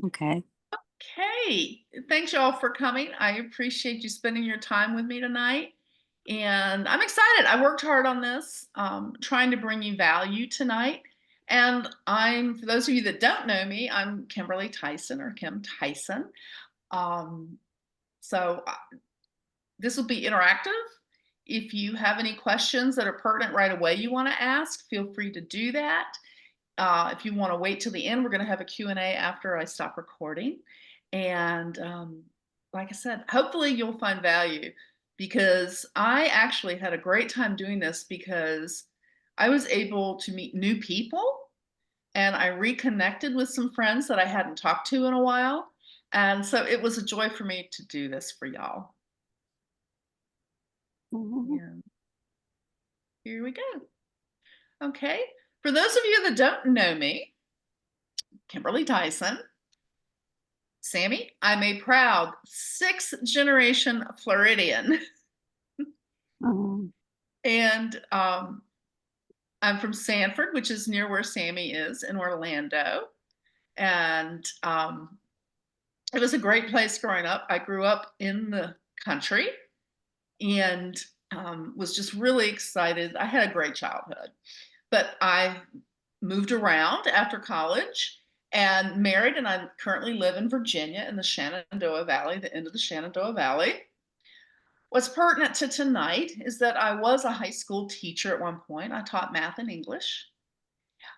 Okay. Okay. Thanks, y'all, for coming. I appreciate you spending your time with me tonight. And I'm excited. I worked hard on this, trying to bring you value tonight. And for those of you that don't know me, I'm Kimberly Tyson or Kim Tyson. Um, so this will be interactive. If you have any questions that are pertinent right away you want to ask, feel free to do that. If you want to wait till the end, we're going to have a Q&A after I stop recording. And like I said, hopefully you'll find value because I actually had a great time doing this because I was able to meet new people and I reconnected with some friends that I hadn't talked to in a while. And so it was a joy for me to do this for y'all. Mhm. Yeah, here we go. Okay. For those of you that don't know me, Kimberly Tyson, Sammy, I'm a proud sixth generation Floridian. Mhm. And I'm from Sanford, which is near where Sammy is in Orlando. And it was a great place growing up. I grew up in the country and was just really excited. I had a great childhood, but I moved around after college and married, and I currently live in Virginia in the Shenandoah Valley, the end of the Shenandoah Valley. What's pertinent to tonight is that I was a high school teacher at one point. I taught math and English.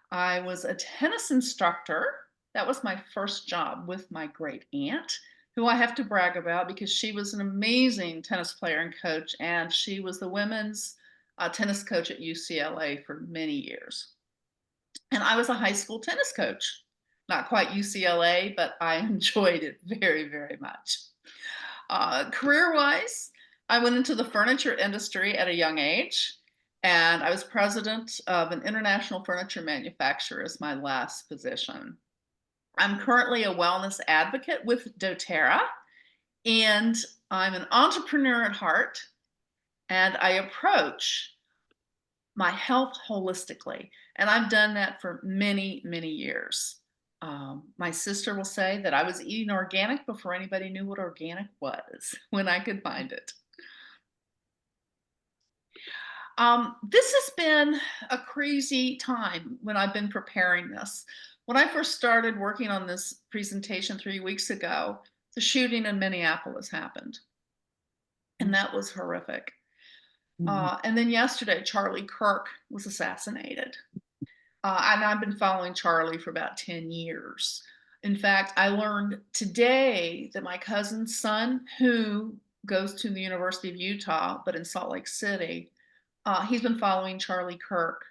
I was a tennis instructor. That was my first job with my great aunt, who I have to brag about because she was an amazing tennis player and coach, and she was the women's tennis coach at UCLA for many years. And I was a high school tennis coach. Not quite UCLA, but I enjoyed it very, very much. Career wise, I went into the furniture industry at a young age, and I was president of an international furniture manufacturer as my last position. I'm currently a wellness advocate with doTERRA, and I'm an entrepreneur at heart, and I approach my health holistically. And I've done that for many, many years. My sister will say that I was eating organic before anybody knew what organic was when I could find it. This has been a crazy time when I've been preparing this. When I first started working on this presentation 3 weeks ago, the shooting in Minneapolis happened, and that was horrific. Mhm. And then yesterday, Charlie Kirk was assassinated. And I've been following Charlie for about 10 years. In fact, I learned today that my cousin's son, who goes to the University of Utah, but in Salt Lake City, he's been following Charlie Kirk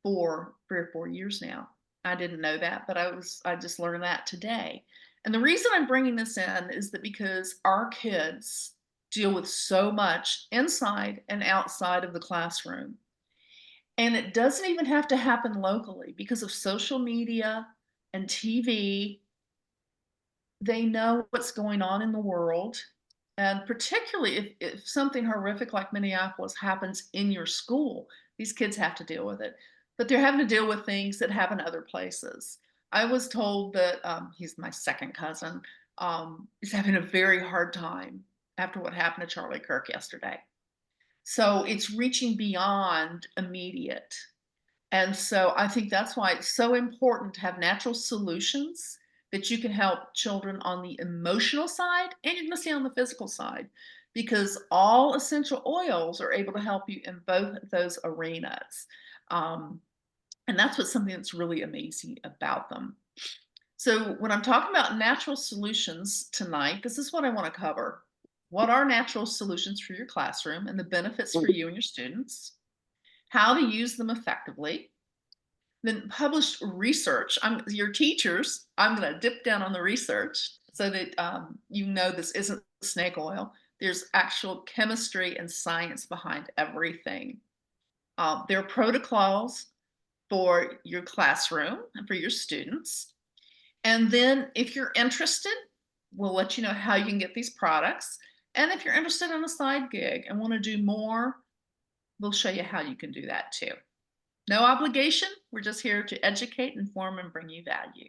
for 3 or 4 years now. I didn't know that, but I just learned that today. And the reason I'm bringing this in is that because our kids deal with so much inside and outside of the classroom. And it doesn't even have to happen locally because of social media and TV. They know what's going on in the world. And particularly if something horrific like Minneapolis happens in your school, these kids have to deal with it. But they're having to deal with things that happen other places. I was told that he's my second cousin, is having a very hard time after what happened to Charlie Kirk yesterday. So it's reaching beyond immediate. And so I think that's why it's so important to have natural solutions that you can help children on the emotional side and you're going to see on the physical side because all essential oils are able to help you in both of those arenas. Um, and that's what's something that's really amazing about them. So when I'm talking about natural solutions tonight, this is what I want to cover. What are natural solutions for your classroom and the benefits for you and your students? How to use them effectively, then published research. Your teachers. I'm going to dip down on the research so that you know this isn't snake oil. There's actual chemistry and science behind everything. There are protocols for your classroom and for your students. And then if you're interested, we'll let you know how you can get these products. And if you're interested in a side gig and want to do more, we'll show you how you can do that too. No obligation. We're just here to educate, inform, and bring you value.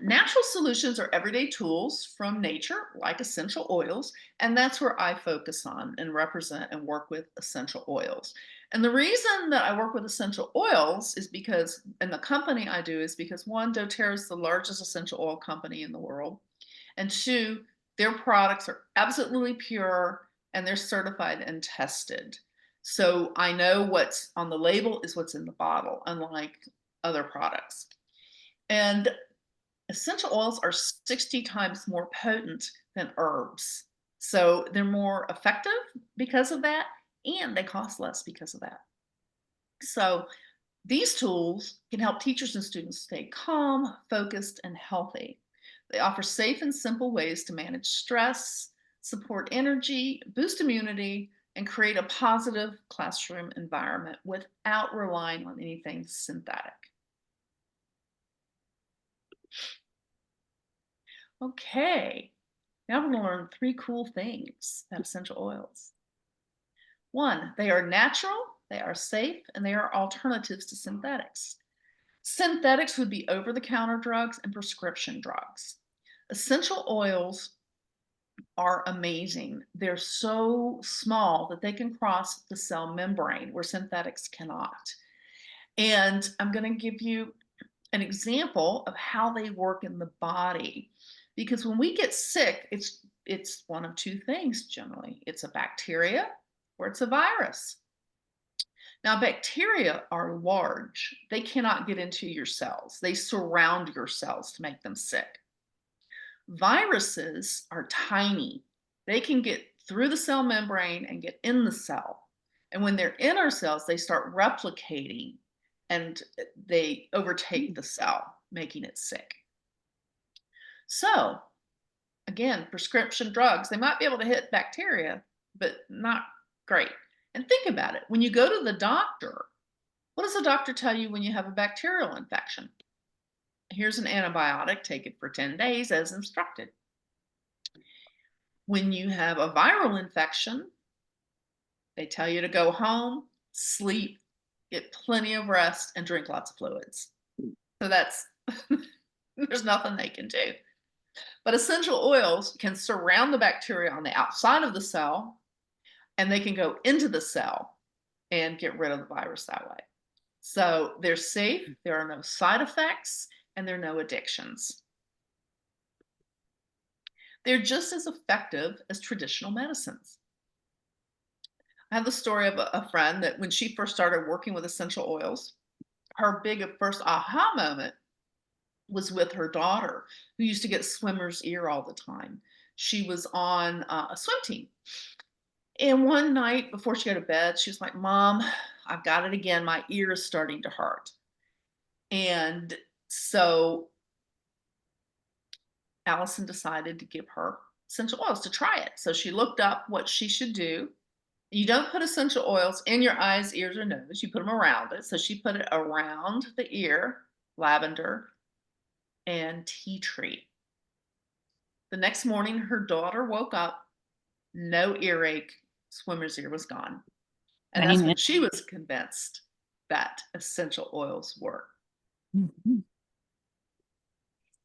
Natural solutions are everyday tools from nature, like essential oils, and that's where I focus on and represent and work with essential oils. And the reason that I work with essential oils is because, and the company I do is because one, doTERRA is the largest essential oil company in the world, and two, their products are absolutely pure and they're certified and tested. So I know what's on the label is what's in the bottle, unlike other products. And essential oils are 60 times more potent than herbs. So they're more effective because of that, and they cost less because of that. So these tools can help teachers and students stay calm, focused, and healthy. They offer safe and simple ways to manage stress, support energy, boost immunity, and create a positive classroom environment without relying on anything synthetic. Okay, now we're going to learn 3 cool things about essential oils. 1, they are natural, they are safe, and they are alternatives to synthetics. Synthetics would be over-the-counter drugs and prescription drugs. Essential oils are amazing. They're so small that they can cross the cell membrane where synthetics cannot. And I'm going to give you an example of how they work in the body. Because when we get sick, it's one of 2 things generally. It's a bacteria or it's a virus. Now, bacteria are large. They cannot get into your cells. They surround your cells to make them sick. Viruses are tiny. They can get through the cell membrane and get in the cell. And when they're in our cells, they start replicating and they overtake the cell, making it sick. So, again, prescription drugs, they might be able to hit bacteria, but not great. And think about it. When you go to the doctor, what does the doctor tell you when you have a bacterial infection? Here's an antibiotic, take it for 10 days as instructed. When you have a viral infection, they tell you to go home, sleep, get plenty of rest, and drink lots of fluids. So that's, there's nothing they can do. But essential oils can surround the bacteria on the outside of the cell, and they can go into the cell and get rid of the virus that way. So they're safe, there are no side effects, and there are no addictions. They're just as effective as traditional medicines. I have the story of a friend that when she first started working with essential oils, her big first aha moment was with her daughter, who used to get swimmer's ear all the time. She was on a swim team. And one night before she go to bed, she was like, "Mom, I've got it again. My ear is starting to hurt." And so Allison decided to give her essential oils to try it. So she looked up what she should do. You don't put essential oils in your eyes, ears, or nose. You put them around it. So she put it around the ear, lavender, and tea tree. The next morning, her daughter woke up, no earache, swimmer's ear was gone. And that's when she was convinced that essential oils work. Mhm.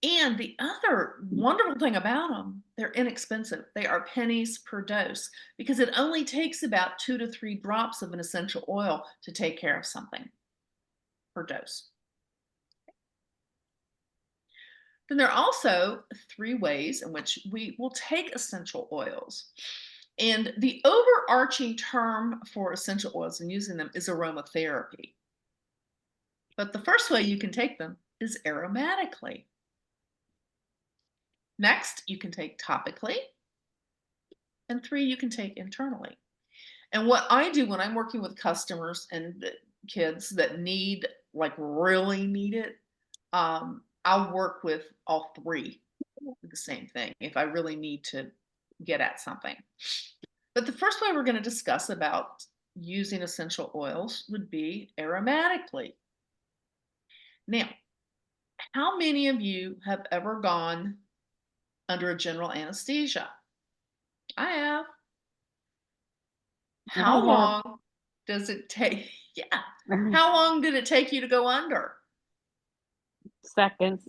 And the other wonderful thing about them, they're inexpensive. They are pennies per dose because it only takes about 2 to 3 drops of an essential oil to take care of something per dose. Then there are also 3 ways in which we will take essential oils. And the overarching term for essential oils and using them is aromatherapy. But the first way you can take them is aromatically. Next, you can take topically. And 3, you can take internally. And what I do when I'm working with customers and kids that need, like really need it, I'll work with all 3 with the same thing if I really need to get at something. But the first way we're going to discuss about using essential oils would be aromatically. Now, how many of you have ever gone under a general anesthesia? I have. How long does it take? Yeah. How long did it take you to go under? Seconds.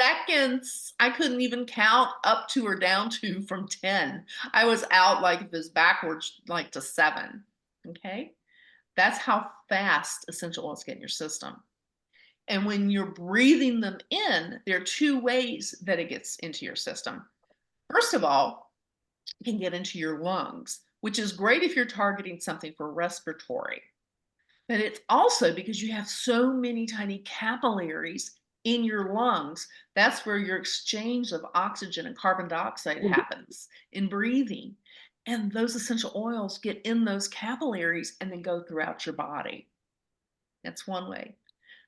seconds. I couldn't even count up to or down to from 10. I was out like if it was backwards, like to 7. Okay. That's how fast essential oils get in your system. And when you're breathing them in, there are 2 ways that it gets into your system. First of all, it can get into your lungs, which is great if you're targeting something for respiratory. But it's also because you have so many tiny capillaries in your lungs. That's where your exchange of oxygen and carbon dioxide happens in breathing. And those essential oils get in those capillaries and then go throughout your body. That's one way.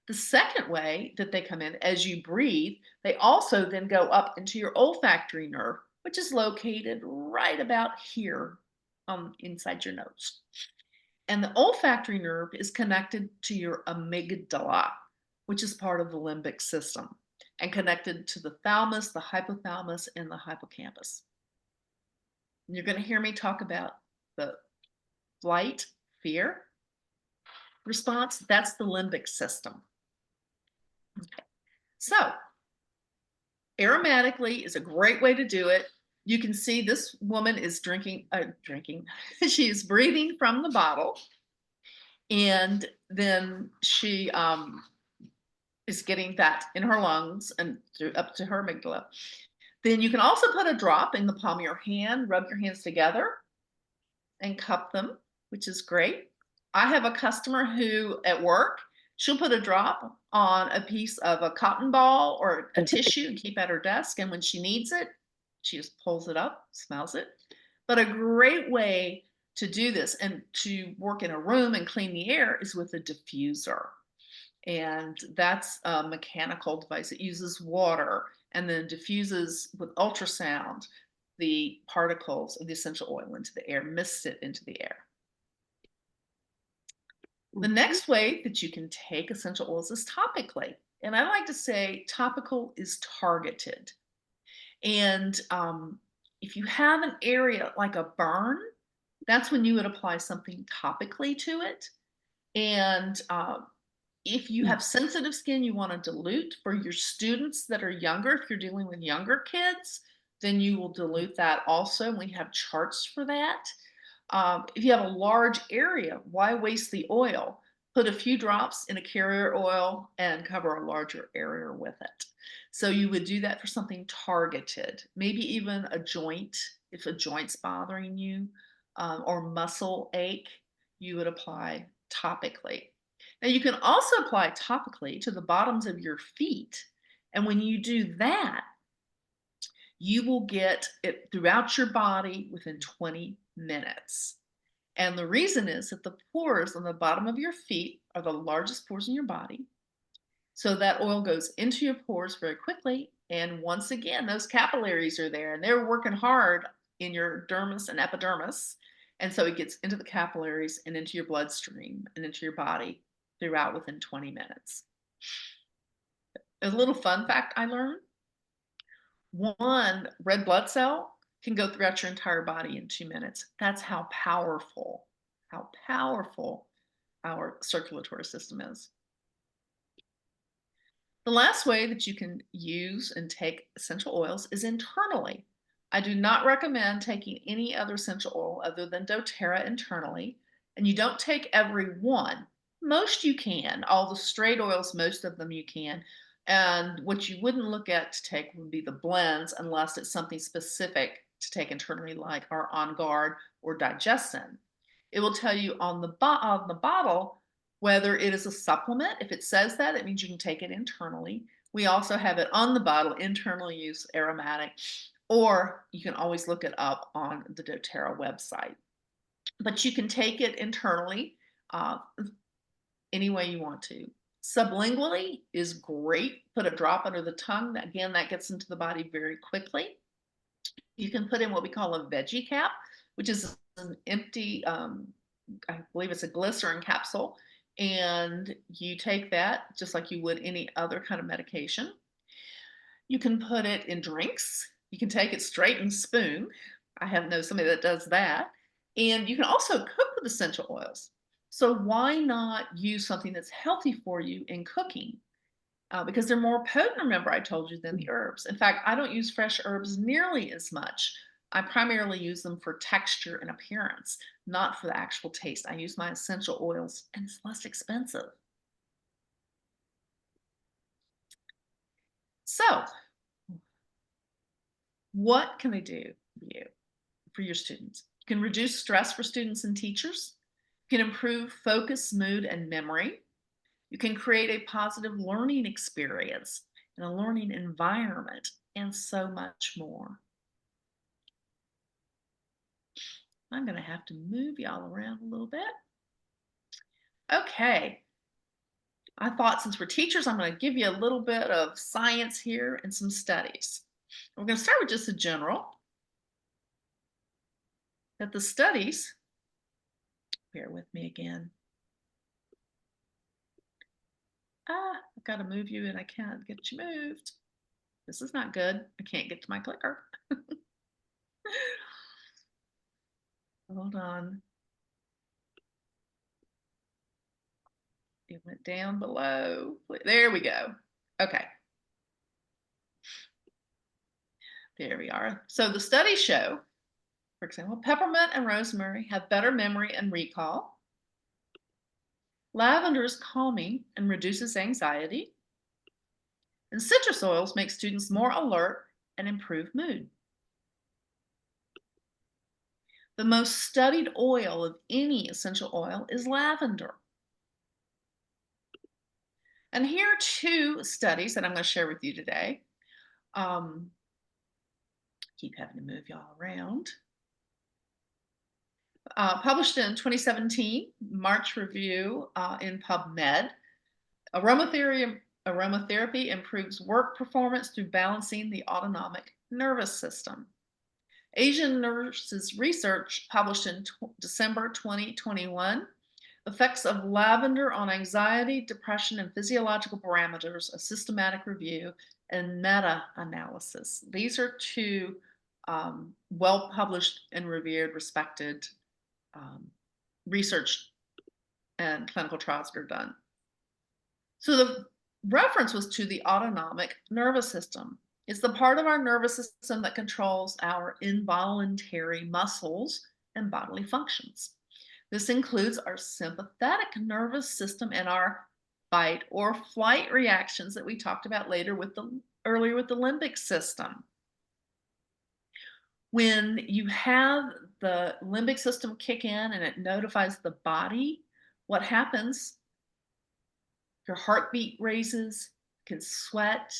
The second way that they come in as you breathe, they also then go up into your olfactory nerve, which is located right about here inside your nose. And the olfactory nerve is connected to your amygdala, which is part of the limbic system, and connected to the thalamus, the hypothalamus, and the hippocampus. And you're going to hear me talk about the flight, fear response. That's the limbic system. Okay. So, aromatically is a great way to do it. You can see this woman is drinking, she is breathing from the bottle, and then she is getting that in her lungs and up to her amygdala. Then you can also put a drop in the palm of your hand, rub your hands together and cup them, which is great. I have a customer who at work, she'll put a drop on a piece of a cotton ball or a tissue and keep at her desk. And when she needs it, she just pulls it up, smells it. But a great way to do this and to work in a room and clean the air is with a diffuser. And that's a mechanical device. It uses water and then diffuses with ultrasound the particles of the essential oil into the air, mists it into the air. The next way that you can take essential oils is topically. And I like to say topical is targeted. And if you have an area like a burn, that's when you would apply something topically to it. And if you have sensitive skin, you want to dilute. For your students that are younger, if you're dealing with younger kids, then you will dilute that also. We have charts for that. If you have a large area, why waste the oil? Put a few drops in a carrier oil and cover a larger area with it. So you would do that for something targeted, maybe even a joint, if a joint's bothering you, or muscle ache, you would apply topically. Now you can also apply topically to the bottoms of your feet. And when you do that, you will get it throughout your body within 20 minutes. And the reason is that the pores on the bottom of your feet are the largest pores in your body. So that oil goes into your pores very quickly. And once again, those capillaries are there and they're working hard in your dermis and epidermis. And so it gets into the capillaries and into your bloodstream and into your body throughout within 20 minutes. A little fun fact I learned. One red blood cell can go throughout your entire body in 2 minutes. That's how powerful our circulatory system is. The last way that you can use and take essential oils is internally. I do not recommend taking any other essential oil other than doTERRA internally, and you don't take every one. Most you can. All the straight oils, most of them you can. And what you wouldn't look at to take would be the blends unless it's something specific to take internally, like our On Guard or Digestin. It will tell you on the bottle whether it is a supplement. If it says that, it means you can take it internally. We also have it on the bottle, internal use aromatic, or you can always look it up on the doTERRA website. But you can take it internally any way you want to. Sublingually is great. Put a drop under the tongue. Again, that gets into the body very quickly. You can put in what we call a veggie cap, which is an empty, I believe it's a glycerin capsule. And you take that just like you would any other kind of medication. You can put it in drinks. You can take it straight and spoon. I have know somebody that does that. And you can also cook with essential oils. So why not use something that's healthy for you in cooking? because they're more potent, remember I told you, than the herbs. In fact, I don't use fresh herbs nearly as much. I primarily use them for texture and appearance, not for the actual taste. I use my essential oils, and it's less expensive. So, what can I do for you, for your students? You can reduce stress for students and teachers. You can improve focus, mood, and memory. You can create a positive learning experience and a learning environment, and so much more. I'm going to have to move y'all around a little bit. Okay. I thought since we're teachers, I'm going to give you a little bit of science here and some studies. We're going to start with just the general. That the studies, bear with me again. I've got to move you and I can't get you moved. This is not good. I can't get to my clicker. Hold on. It went down below. There we go. Okay. There we are. So the studies show, for example, peppermint and rosemary have better memory and recall. Lavender is calming and reduces anxiety. And citrus oils make students more alert and improve mood. The most studied oil of any essential oil is lavender. And here are two studies that I'm going to share with you today. Keep having to move y'all around. Published in 2017, March review in PubMed. Aromatherapy improves work performance through balancing the autonomic nervous system. Asian Nurses Research, published in December 2021, effects of lavender on anxiety, depression, and physiological parameters, a systematic review and meta-analysis. These are two well-published and revered, respected research and clinical trials that are done. So the reference was to the autonomic nervous system. It's the part of our nervous system that controls our involuntary muscles and bodily functions. This includes our sympathetic nervous system and our fight or flight reactions that we talked about earlier with the limbic system. When you have the limbic system kick in and it notifies the body, what happens? Your heartbeat raises, you can sweat,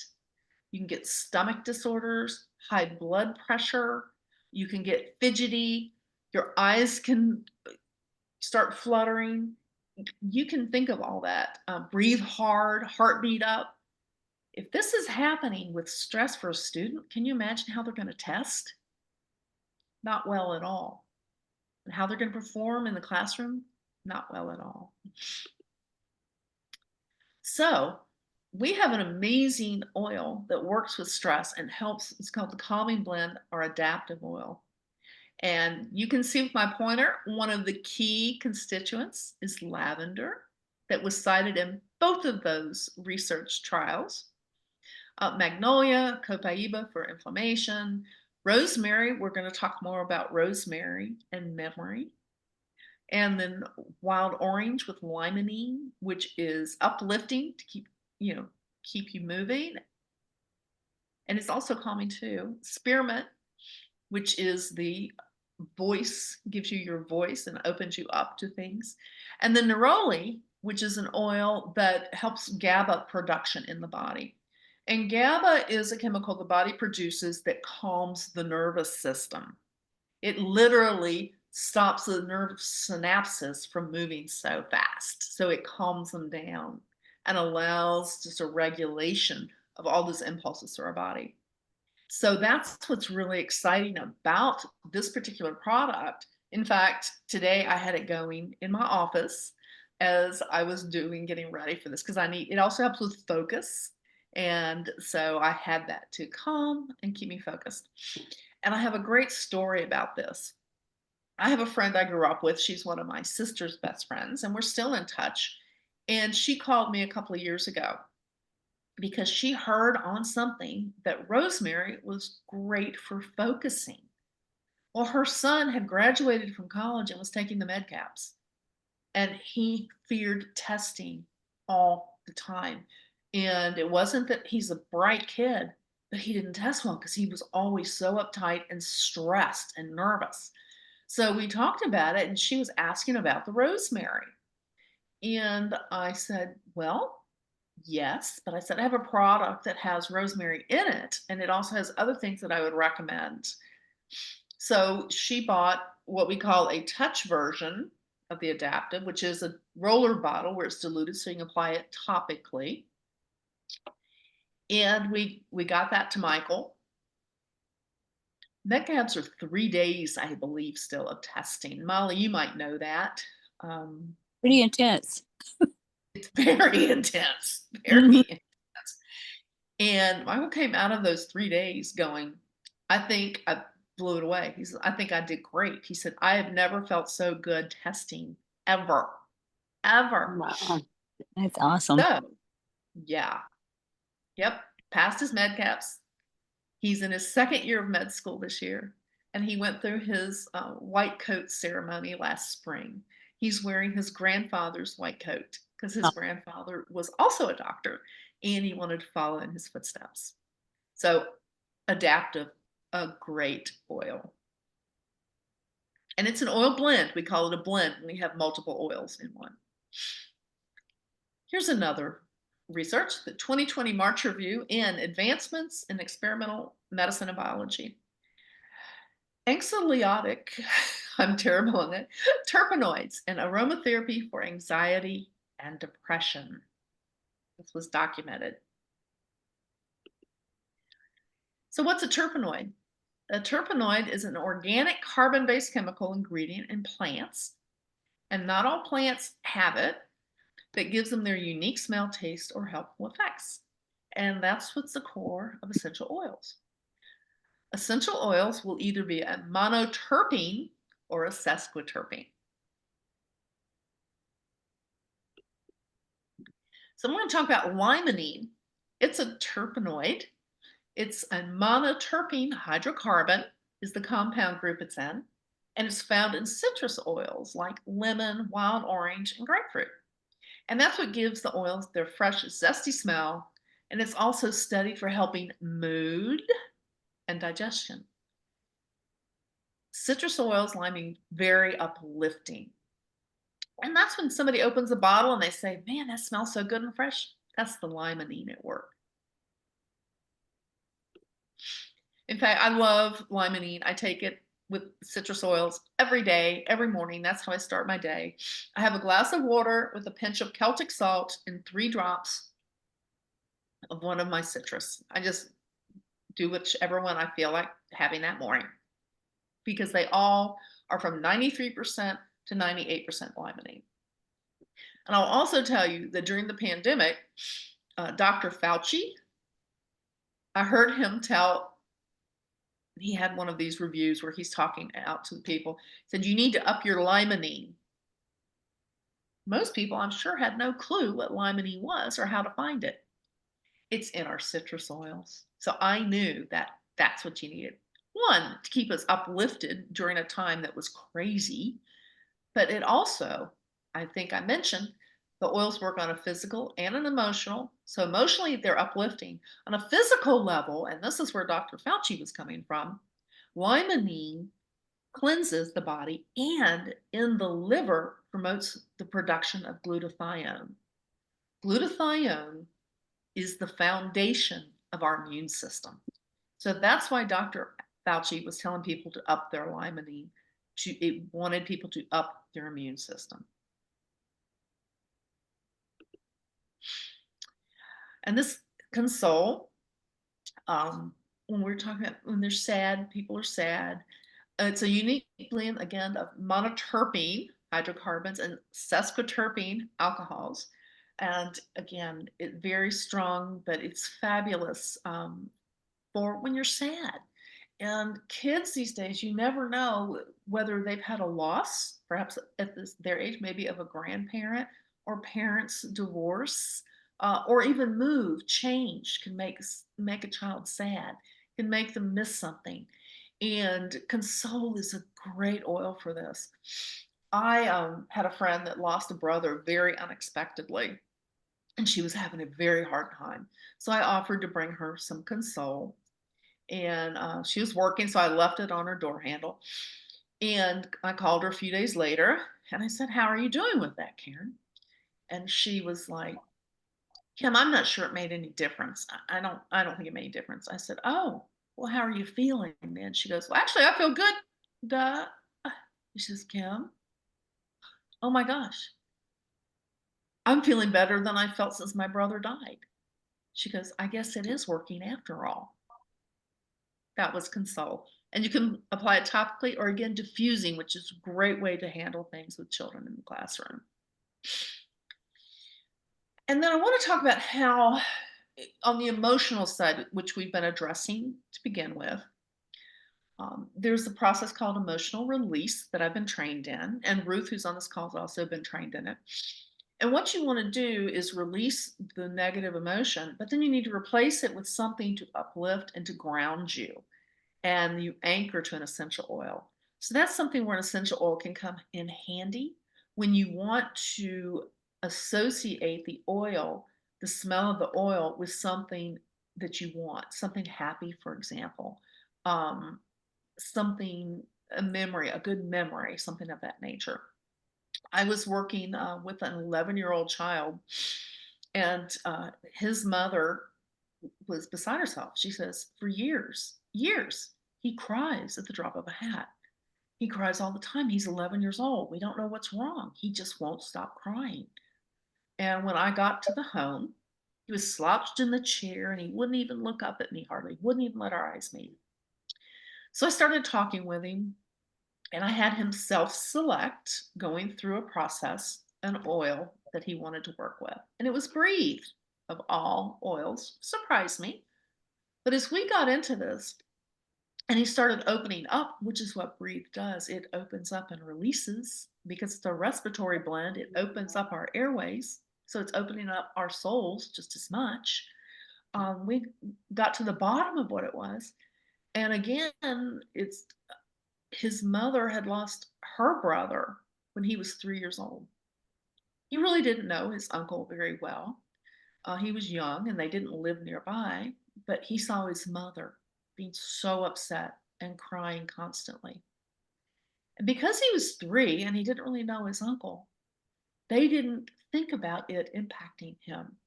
you can get stomach disorders, high blood pressure, you can get fidgety, your eyes can start fluttering. You can think of all that. Breathe hard, heartbeat up. If this is happening with stress for a student, can you imagine how they're going to test? Not well at all. And how they're going to perform in the classroom? Not well at all. So we have an amazing oil that works with stress and helps. It's called the Calming Blend or Adaptive Oil. And you can see with my pointer, one of the key constituents is lavender that was cited in both of those research trials. Magnolia, copaiba for inflammation. Rosemary, we're going to talk more about rosemary and memory. And then wild orange with limonene, which is uplifting to keep you moving. And it's also calming too. Spearmint, which is the voice, gives you your voice and opens you up to things. And then neroli, which is an oil that helps GABA production in the body. And GABA is a chemical the body produces that calms the nervous system. It literally stops the nerve synapses from moving so fast. So it calms them down and allows just a regulation of all those impulses through our body. So that's what's really exciting about this particular product. In fact, today I had it going in my office as I was getting ready for this because it also helps with focus. And so I had that to calm and keep me focused. And I have a great story about this. I have a friend I grew up with. She's one of my sister's best friends, and we're still in touch. And she called me a couple of years ago. because she heard on something that rosemary was great for focusing. Well, her son had graduated from college and was taking the med caps, and he feared testing all the time. And it wasn't that he's a bright kid, but he didn't test well because he was always so uptight and stressed and nervous. So we talked about it, and she was asking about the rosemary. And I said, well, yes, but I said, I have a product that has rosemary in it, and it also has other things that I would recommend. So she bought what we call a touch version of the Adaptive, which is a roller bottle where it's diluted so you can apply it topically. And we got that to Michael. Med are 3 days, I believe, still of testing. Molly, you might know that. Pretty intense. It's very intense, very intense. And Michael came out of those 3 days going, I think I blew it away. He said, I think I did great. He said, I have never felt so good testing ever, ever. Wow. That's awesome. So, yeah. Yep. Passed his med caps. He's in his second year of med school this year, and he went through his white coat ceremony last spring. He's wearing his grandfather's white coat because his grandfather was also a doctor, and he wanted to follow in his footsteps. So, Adaptive, a great oil. And it's an oil blend. We call it a blend when we have multiple oils in one. Here's another research, the 2020 March Review in Advancements in Experimental Medicine and Biology. Anxiolytic, I'm terrible on it, terpenoids and aromatherapy for anxiety and depression. This was documented. So what's a terpenoid? A terpenoid is an organic carbon-based chemical ingredient in plants, and not all plants have it, that gives them their unique smell, taste, or helpful effects. And that's what's the core of essential oils. Essential oils will either be a monoterpene or a sesquiterpene. So I'm going to talk about limonene. It's a terpenoid. It's a monoterpene hydrocarbon is the compound group it's in, and it's found in citrus oils like lemon, wild orange, and grapefruit. And that's what gives the oils their fresh, zesty smell. And it's also studied for helping mood and digestion. Citrus oils, limonene, very uplifting. And that's when somebody opens a bottle and they say, man, that smells so good and fresh. That's the limonene at work. In fact, I love limonene. I take it with citrus oils every day, every morning. That's how I start my day. I have a glass of water with a pinch of Celtic salt and 3 drops of one of my citrus. I just do whichever one I feel like having that morning because they all are from 93% to 98% limonene. And I'll also tell you that during the pandemic, Dr. Fauci, I heard him tell, he had one of these reviews where he's talking out to the people, said, you need to up your limonene. Most people, I'm sure, had no clue what limonene was or how to find it. It's in our citrus oils. So I knew that that's what you needed. One, to keep us uplifted during a time that was crazy, but it also, I think I mentioned, the oils work on a physical and an emotional. So emotionally, they're uplifting. On a physical level, and this is where Dr. Fauci was coming from, limonene cleanses the body and in the liver promotes the production of glutathione. Glutathione is the foundation of our immune system. So that's why Dr. Fauci was telling people to up their limonene. It wanted people to up their immune system. And this console, when we're talking about when they're sad, people are sad. It's a unique blend, again, of monoterpene hydrocarbons and sesquiterpene alcohols. And again, it's very strong, but it's fabulous for when you're sad. And kids these days, you never know whether they've had a loss, perhaps at their age, maybe of a grandparent or parents' divorce. or even move, change can make a child sad, can make them miss something. And Console is a great oil for this. I had a friend that lost a brother very unexpectedly, and she was having a very hard time. So I offered to bring her some Console, and she was working, so I left it on her door handle. And I called her a few days later, and I said, "How are you doing with that, Karen?" And she was like, "Kim, I'm not sure it made any difference. I don't think it made a difference." I said, "Oh, well, how are you feeling then?" She goes, "Well, actually, I feel good. Duh." She says, "Kim, oh my gosh, I'm feeling better than I felt since my brother died." She goes, "I guess it is working after all." That was Console. And you can apply it topically or again diffusing, which is a great way to handle things with children in the classroom. And then I want to talk about how, on the emotional side, which we've been addressing to begin with, there's a process called emotional release that I've been trained in, and Ruth, who's on this call, has also been trained in it. And what you want to do is release the negative emotion, but then you need to replace it with something to uplift and to ground you. And you anchor to an essential oil. So that's something where an essential oil can come in handy when you want to associate the oil, the smell of the oil, with something that you want, something happy, for example, um, something, a memory, a good memory, something of that nature. I was working with an 11-year-old child, and his mother was beside herself. She says, "For years, years, he cries at the drop of a hat. He cries all the time. He's 11 years old. We don't know what's wrong. He just won't stop crying." And when I got to the home, he was slouched in the chair and he wouldn't even look up at me hardly, wouldn't even let our eyes meet. So I started talking with him, and I had him self select, going through a process, an oil that he wanted to work with. And it was Breathe, of all oils. Surprised me. But as we got into this, and he started opening up, which is what Breathe does. It opens up and releases because it's a respiratory blend. It opens up our airways. So it's opening up our souls just as much. We got to the bottom of what it was. And again, it's his mother had lost her brother when he was 3 years old. He really didn't know his uncle very well. He was young and they didn't live nearby, but he saw his mother being so upset and crying constantly. And because he was 3 and he didn't really know his uncle, they didn't think about it impacting him.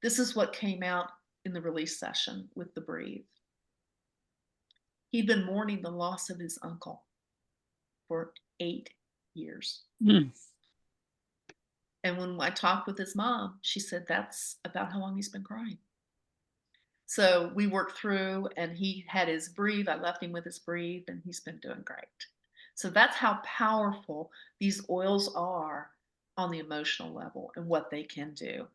This is what came out in the release session with the Breathe. He'd been mourning the loss of his uncle for 8 years. Mm. And when I talked with his mom, she said that's about how long he's been crying. So we worked through, and he had his Breathe. I left him with his Breathe, and he's been doing great. So that's how powerful these oils are on the emotional level and what they can do.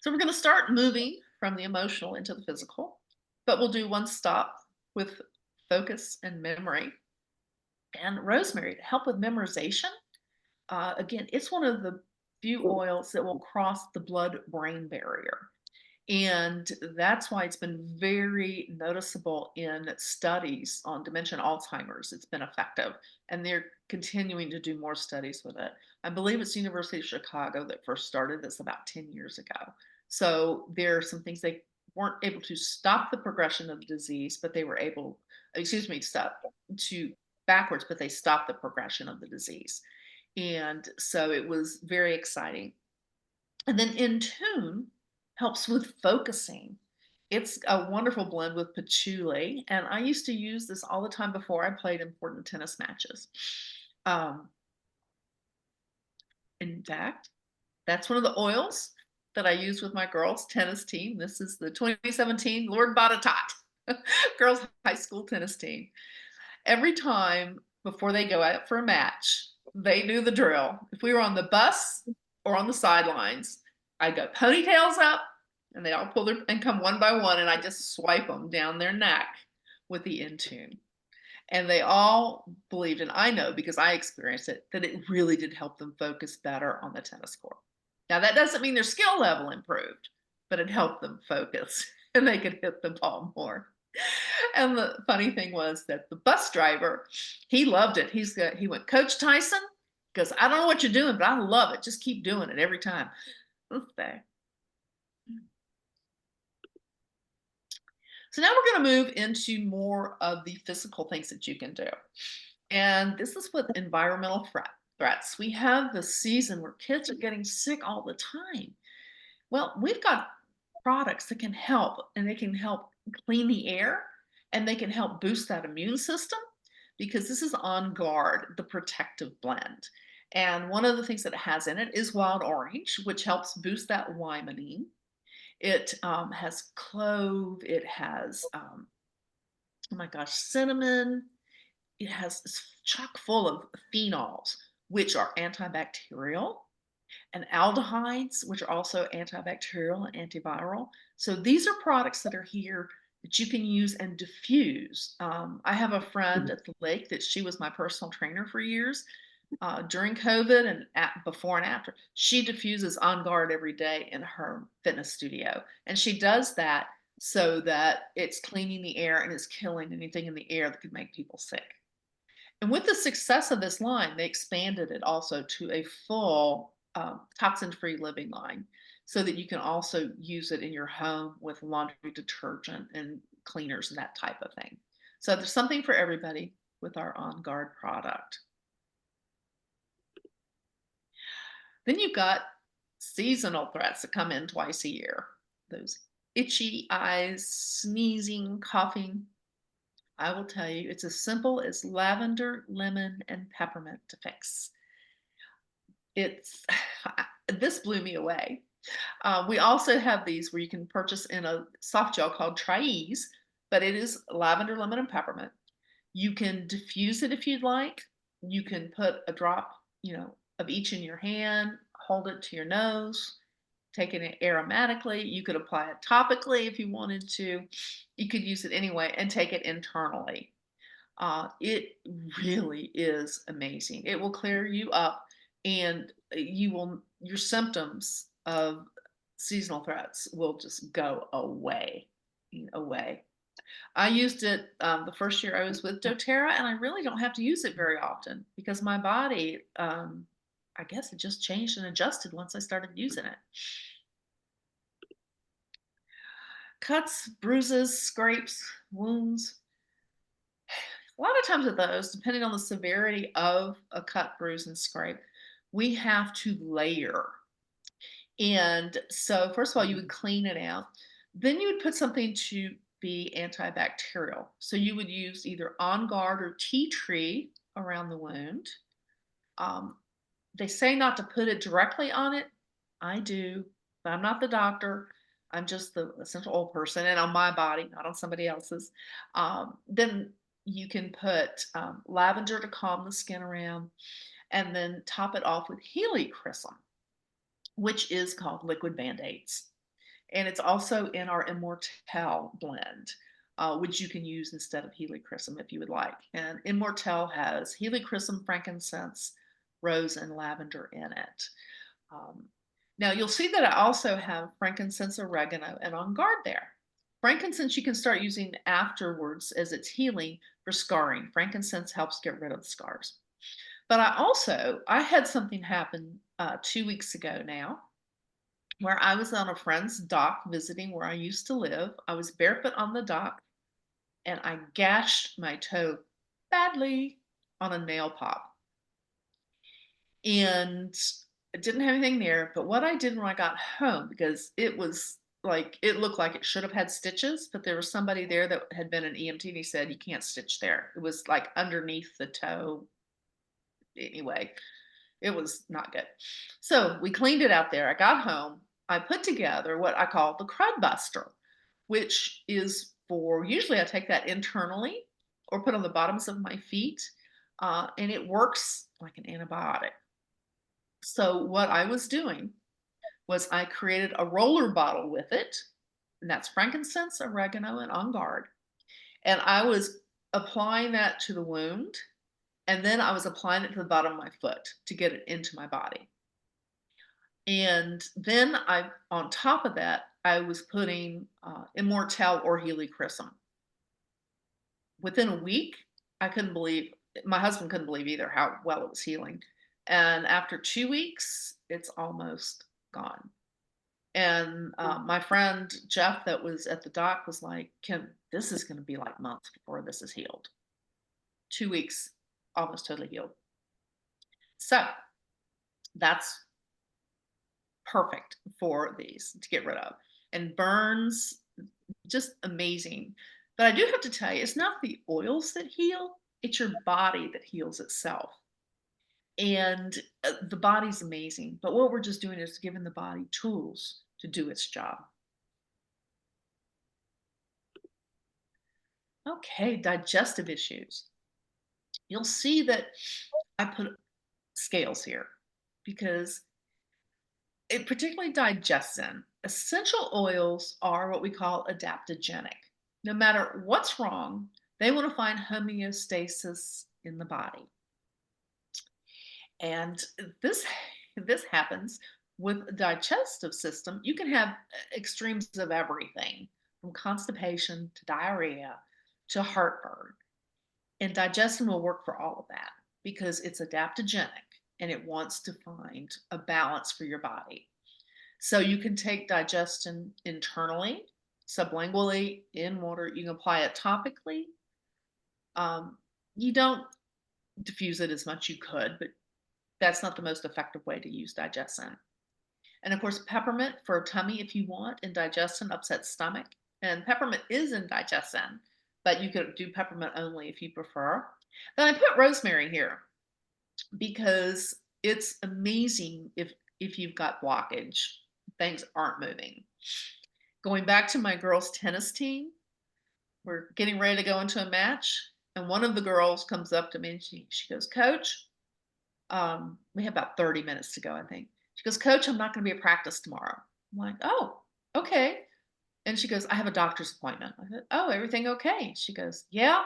So we're going to start moving from the emotional into the physical, but we'll do one stop with focus and memory. And rosemary to help with memorization. Again, it's one of the few oils that will cross the blood-brain barrier. And that's why it's been very noticeable in studies on dementia and Alzheimer's. It's been effective, and they're continuing to do more studies with it. I believe it's University of Chicago that first started this about 10 years ago. So there are some things they weren't able to stop the progression of the disease, but they were able, stop to backwards, but they stopped the progression of the disease. And so it was very exciting. And then Intune helps with focusing. It's a wonderful blend with patchouli, and I used to use this all the time before I played important tennis matches. Um, in fact, that's one of the oils that I use with my girls' tennis team. This is the 2017 Lord Botetourt girls' high school tennis team. Every time before they go out for a match, they knew the drill. If we were on the bus or on the sidelines, I'd go ponytails up, and they all pull their and come one by one, and I just swipe them down their neck with the Intune. And they all believed, and I know because I experienced it, that it really did help them focus better on the tennis court. Now, that doesn't mean their skill level improved, but it helped them focus and they could hit the ball more. And the funny thing was that the bus driver, he loved it. He went, Coach Tyson, because I don't know what you're doing, but I love it. Just keep doing it every time. Okay. So now we're going to move into more of the physical things that you can do. And this is with environmental threats. We have the season where kids are getting sick all the time. Well, we've got products that can help, and they can help clean the air, and they can help boost that immune system because this is On Guard, the protective blend. And one of the things that it has in it is wild orange, which helps boost that limonene. It has clove, it has, oh my gosh, cinnamon. It has it's chock full of phenols, which are antibacterial, and aldehydes, which are also antibacterial and antiviral. So these are products that are here that you can use and diffuse. I have a friend at the lake that she was my personal trainer for years. During COVID and before and after, she diffuses On Guard every day in her fitness studio. And she does that so that it's cleaning the air and it's killing anything in the air that could make people sick. And with the success of this line, they expanded it also to a full toxin-free living line so that you can also use it in your home with laundry detergent and cleaners and that type of thing. So there's something for everybody with our On Guard product. Then you've got seasonal threats that come in twice a year. Those itchy eyes, sneezing, coughing. I will tell you, it's as simple as lavender, lemon, and peppermint to fix. It's this blew me away. We also have these where you can purchase in a soft gel called Tri-Ease, but it is lavender, lemon, and peppermint. You can diffuse it if you'd like. You can put a drop, of each in your hand, hold it to your nose, take it aromatically. You could apply it topically if you wanted to. You could use it anyway and take it internally. It really is amazing. It will clear you up, and your symptoms of seasonal threats will just go away. I used it the first year I was with doTERRA, and I really don't have to use it very often because my body, I guess it just changed and adjusted once I started using it. Cuts, bruises, scrapes, wounds. A lot of times with those, depending on the severity of a cut, bruise, and scrape, we have to layer. And so first of all, you would clean it out. Then you would put something to be antibacterial. So you would use either On Guard or tea tree around the wound. They say not to put it directly on it. I do, but I'm not the doctor. I'm just the essential oil person and on my body, not on somebody else's. Then you can put lavender to calm the skin around, and then top it off with helichrysum, which is called liquid Band-Aids. And it's also in our Immortelle blend, which you can use instead of helichrysum if you would like. And Immortelle has helichrysum, frankincense, rose, and lavender in it. Now you'll see that I also have frankincense, oregano, and On Guard there. Frankincense you can start using afterwards as it's healing for scarring. Frankincense helps get rid of the scars. But I had something happen 2 weeks ago now where I was on a friend's dock visiting where I used to live. I was barefoot on the dock and I gashed my toe badly on a nail pop. And I didn't have anything there, but what I did when I got home, because it was like, it looked like it should have had stitches, but there was somebody there that had been an EMT and he said, you can't stitch there. It was like underneath the toe. Anyway, it was not good. So we cleaned it out there. I got home. I put together what I call the Crud Buster, which is for, usually I take that internally or put on the bottoms of my feet, and it works like an antibiotic. So what I was doing was I created a roller bottle with it, and that's frankincense, oregano, and On Guard. And I was applying that to the wound, and then I was applying it to the bottom of my foot to get it into my body. And then on top of that, I was putting Immortel or Helichrysum. Within a week, I couldn't believe, my husband couldn't believe either how well it was healing. And after 2 weeks, it's almost gone. And my friend Jeff, that was at the doc, was like, Kim, this is going to be like months before this is healed. 2 weeks, almost totally healed. So that's perfect for these to get rid of. And burns, just amazing. But I do have to tell you, it's not the oils that heal, it's your body that heals itself. And the body's amazing. But what we're just doing is giving the body tools to do its job. Okay, digestive issues. You'll see that I put scales here because it particularly digestin. Essential oils are what we call adaptogenic. No matter what's wrong, they want to find homeostasis in the body. And this happens with the digestive system. You can have extremes of everything from constipation to diarrhea to heartburn. And digestion will work for all of that because it's adaptogenic and it wants to find a balance for your body. So you can take digestion internally, sublingually, in water. You can apply it topically. You don't diffuse it as much you could, but that's not the most effective way to use digestin. And of course, peppermint for tummy if you want, and digestin upset stomach. And peppermint is in digestin, but you could do peppermint only if you prefer. Then I put rosemary here because it's amazing if you've got blockage, things aren't moving. Going back to my girls' tennis team, we're getting ready to go into a match, and one of the girls comes up to me and she goes, Coach, we have about 30 minutes to go, I think. She goes, Coach, I'm not going to be at practice tomorrow. I'm like, oh, okay. And she goes, I have a doctor's appointment. I said, oh, everything okay? She goes, yeah,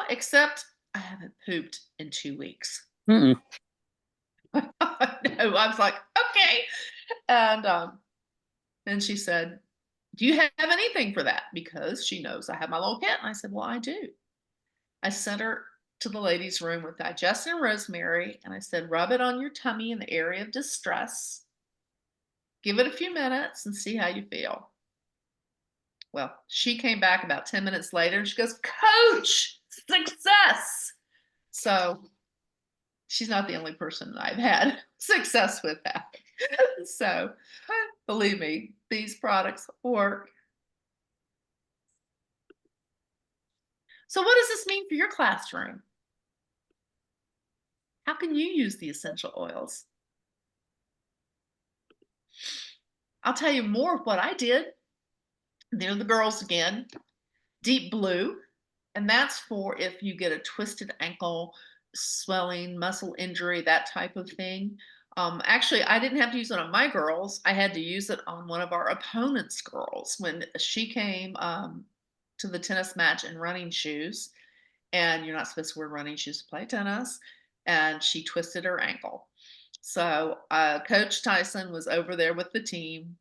except I haven't pooped in 2 weeks. Mm-mm. No, I was like, okay. And she said, do you have anything for that? Because she knows I have my little kit. And I said, well, I do. I sent her to the ladies' room with digestin and rosemary, and I said, rub it on your tummy in the area of distress. Give it a few minutes and see how you feel. Well, she came back about 10 minutes later and she goes, Coach, success. So she's not the only person that I've had success with that. So believe me, these products work. So what does this mean for your classroom? How can you use the essential oils? I'll tell you more of what I did. They're the girls again. Deep Blue, and that's for if you get a twisted ankle, swelling, muscle injury, that type of thing. Actually, I didn't have to use it on my girls. I had to use it on one of our opponent's girls when she came to the tennis match in running shoes. And you're not supposed to wear running shoes to play tennis. And she twisted her ankle. So Coach Tyson was over there with the team,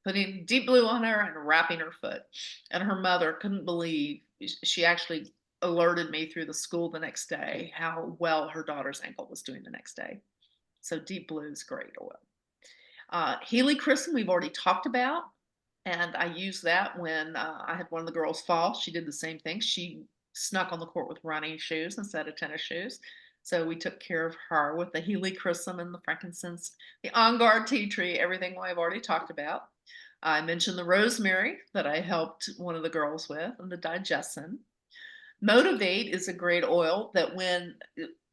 putting Deep Blue on her and wrapping her foot. And her mother couldn't believe, she actually alerted me through the school the next day how well her daughter's ankle was doing the next day. So Deep Blue is great oil. Helichrysum we've already talked about, and I used that when I had one of the girls fall. She did the same thing. She snuck on the court with running shoes instead of tennis shoes. So we took care of her with the Helichrysum and the frankincense, the On Guard tea tree, everything I've already talked about. I mentioned the rosemary that I helped one of the girls with, and the digestin. Motivate is a great oil that when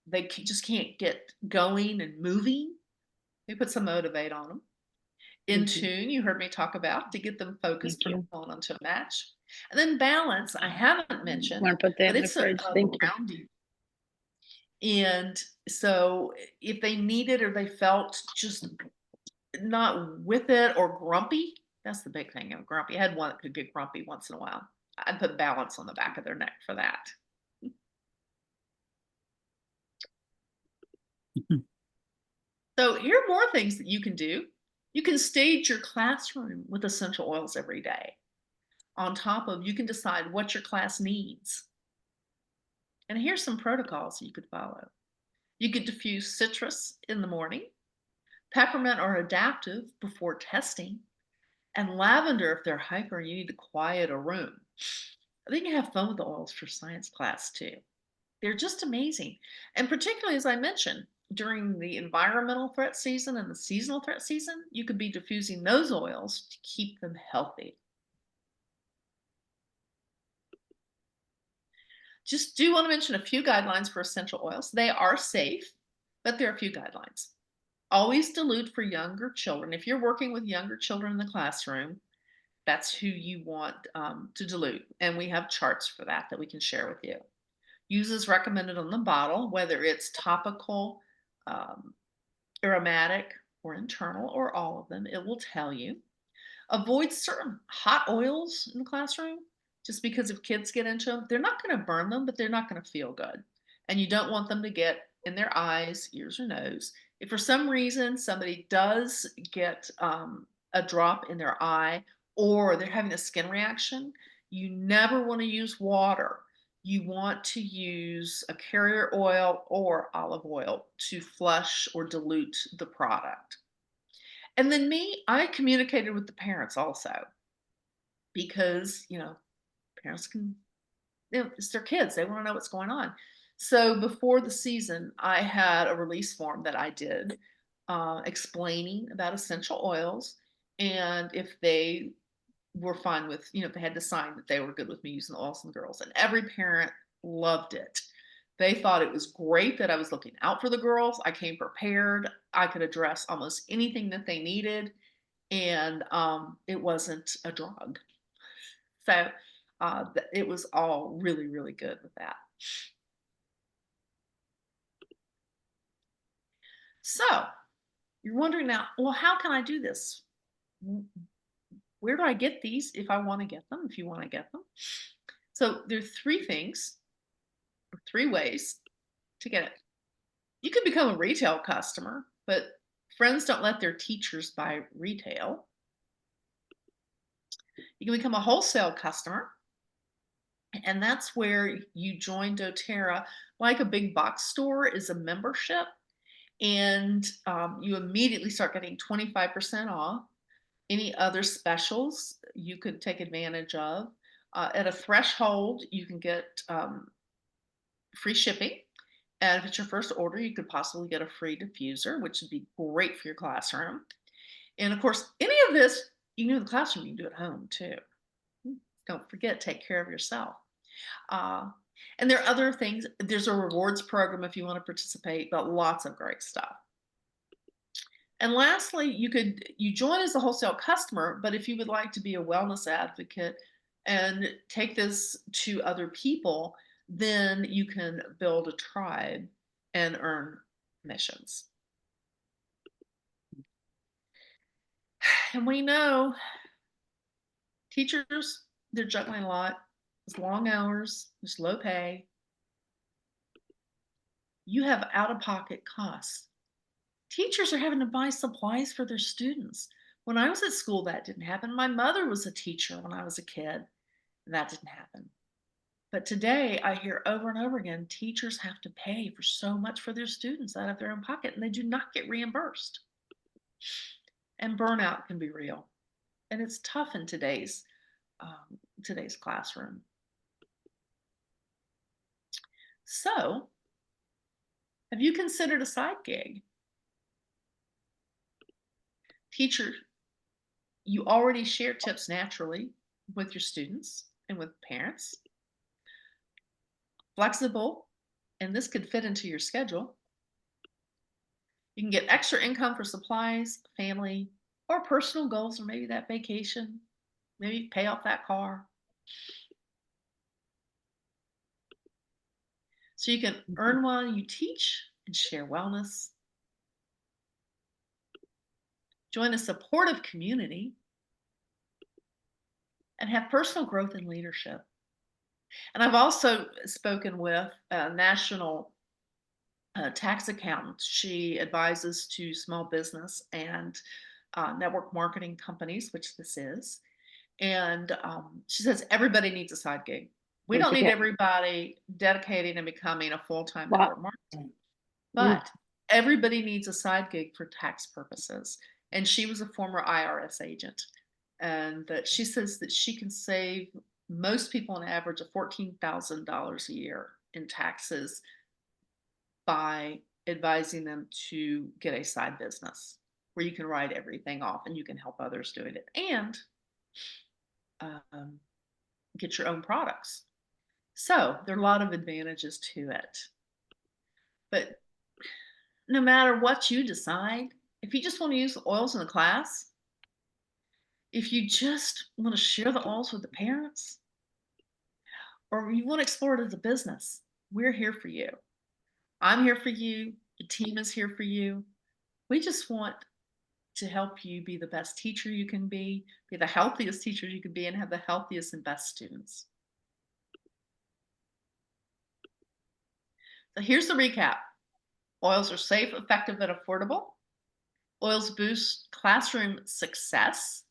they just can't get going and moving, we put some Motivate on them. In Tune, you heard me talk about to get them focused for going onto a match. And then Balance, I haven't mentioned, Want to put that but in the it's fridge? Thank you. grounding. And so if they needed or they felt just not with it or grumpy, that's the big thing. Grumpy. I had one that could get grumpy once in a while. I'd put balance on the back of their neck for that. Mhm. So here are more things that you can do. You can stage your classroom with essential oils every day. On top of, you can decide what your class needs. And here's some protocols you could follow. You could diffuse citrus in the morning, peppermint or adaptive before testing, and lavender if they're hyper and you need to quiet a room. I think you have fun with the oils for science class too. They're just amazing. And particularly, as I mentioned, during the environmental threat season and the seasonal threat season, you could be diffusing those oils to keep them healthy. Just do want to mention a few guidelines for essential oils. They are safe, but there are a few guidelines. Always dilute for younger children. If you're working with younger children in the classroom, that's who you want to dilute. And we have charts for that that we can share with you. Use as recommended on the bottle, whether it's topical, um, aromatic, or internal, or all of them, it will tell you. Avoid certain hot oils in the classroom just because if kids get into them, they're not going to burn them, but they're not going to feel good. And you don't want them to get in their eyes, ears, or nose. If for some reason somebody does get a drop in their eye or they're having a skin reaction, you never want to use water. You want to use a carrier oil or olive oil to flush or dilute the product. And then me, I communicated with the parents also because, parents can, it's their kids. They want to know what's going on. So before the season, I had a release form that I did explaining about essential oils and if they were fine with, if they had to sign that they were good with me using the oils and the girls. And every parent loved it. They thought it was great that I was looking out for the girls. I came prepared. I could address almost anything that they needed and it wasn't a drug. So it was all really, really good with that. So you're wondering now, well, how can I do this? Where do I get these if I want to get them, if you want to get them? So there are three things, or three ways to get it. You can become a retail customer, but friends don't let their teachers buy retail. You can become a wholesale customer, and that's where you join doTERRA. Like a big box store is a membership, and you immediately start getting 25% off. Any other specials you could take advantage of. At a threshold, you can get free shipping. And if it's your first order, you could possibly get a free diffuser, which would be great for your classroom. And of course, any of this you can do in the classroom, you can do at home too. Don't forget, take care of yourself. Uh, and there are other things. There's a rewards program if you want to participate, but lots of great stuff. And lastly, you join as a wholesale customer, but if you would like to be a wellness advocate and take this to other people, then you can build a tribe and earn missions. And we know teachers, they're juggling a lot. It's long hours, there's low pay. You have out-of-pocket costs. Teachers are having to buy supplies for their students. When I was at school, that didn't happen. My mother was a teacher when I was a kid, and that didn't happen. But today, I hear over and over again, teachers have to pay for so much for their students out of their own pocket, and they do not get reimbursed. And burnout can be real, and it's tough in today's classroom. So, have you considered a side gig? Teacher, you already share tips naturally with your students and with parents. Flexible, and this could fit into your schedule. You can get extra income for supplies, family, or personal goals, or maybe that vacation, maybe pay off that car. So you can earn while you teach and share wellness. Join a supportive community and have personal growth and leadership. And I've also spoken with a national tax accountant. She advises to small business and network marketing companies, which this is. And she says everybody needs a side gig. We Where'd don't you need get? everybody dedicating and becoming a full-time Wow. network marketer, Mm. but everybody needs a side gig for tax purposes. And she was a former IRS agent. And that she says that she can save most people an average of $14,000 a year in taxes by advising them to get a side business where you can write everything off and you can help others doing it and um, get your own products. So there are a lot of advantages to it. But no matter what you decide, if you just want to use the oils in the class, if you just want to share the oils with the parents, or you want to explore it as a business, we're here for you. I'm here for you. The team is here for you. We just want to help you be the best teacher you can be the healthiest teacher you can be, and have the healthiest and best students. So here's the recap. Oils are safe, effective, and affordable. Oils boost classroom success.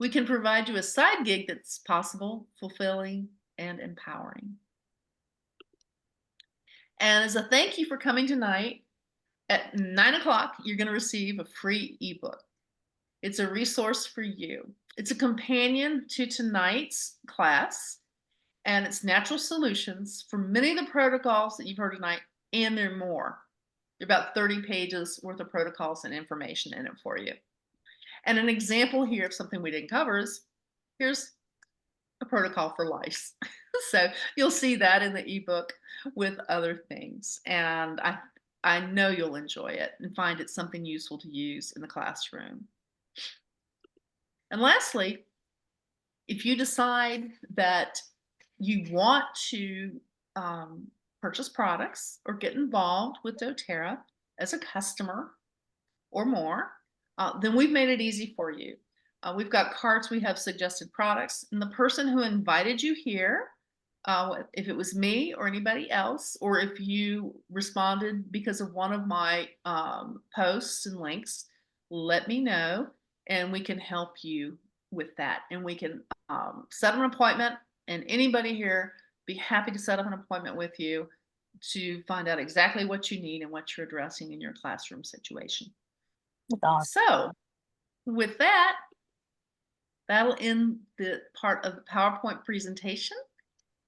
We can provide you a side gig that's possible, fulfilling, and empowering. And as a thank you for coming tonight, at 9 o'clock, you're going to receive a free ebook. It's a resource for you. It's a companion to tonight's class, and it's natural solutions for many of the protocols that you've heard tonight, and there are more. There are about 30 pages worth of protocols and information in it for you. And an example here of something we didn't cover is here's a protocol for lice. So you'll see that in the ebook with other things. And I know you'll enjoy it and find it something useful to use in the classroom. And lastly, if you decide that you want to purchase products or get involved with doTERRA as a customer or more, then we've made it easy for you. We've got cards, we have suggested products, and the person who invited you here, if it was me or anybody else, or if you responded because of one of my posts and links, let me know and we can help you with that. And we can set an appointment, and anybody here be happy to set up an appointment with you to find out exactly what you need and what you're addressing in your classroom situation. That's awesome. So with that, that'll end the part of the PowerPoint presentation.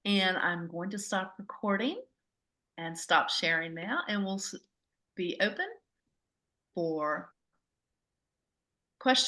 And I'm going to stop recording and stop sharing now, and we'll be open for questions.